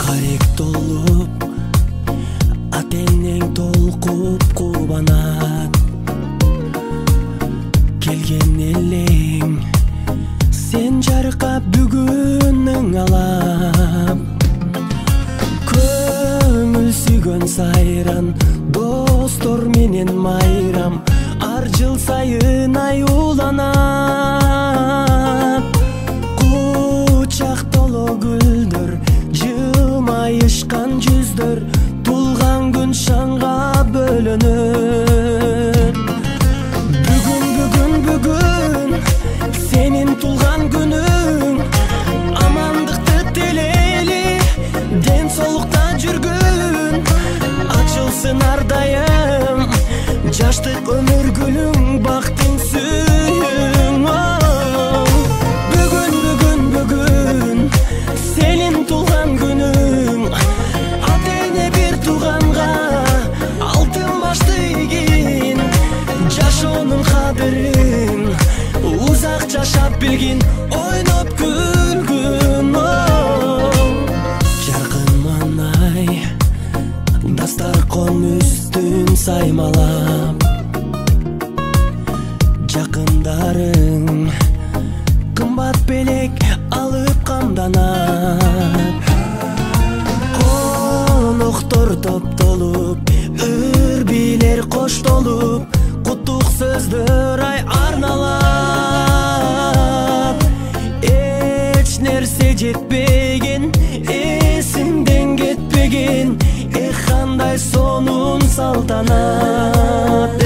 Карек толуп, атеңнең толкуп кубанат. Келген элең, сен жаркап бүгүнүң алап. Көңүл сүйгөн сайран, достор менен майрам. Ар жыл сайын аюланат. Кучак толо гүлдөр, жылмайышкан жүздөр, тулган күн шаңга бөлөнөр. Бүгүн сенин тулган күнүң, амандыкты телели, ден соолукта жүргүн. Ачылсын ар дайым жаштык өмүр гүлүң, бактың сүйүң. Бүгүн сенин тулган күнүң, атеңе бир тууганга алтын башты ийгин. Жашоонун кадырын узак жашап билгин, ойноп күлгүн. Жаркын маанай дастаркон үстүн саймалап, жакындарың кымбат белек алып камданат. Коноктор топтолуп, үрбилер коштолуп, куттук сөздөр ай арналап. Эч нерсе жетпеген, эсиңден кетпеген, кандай сонун салтанат.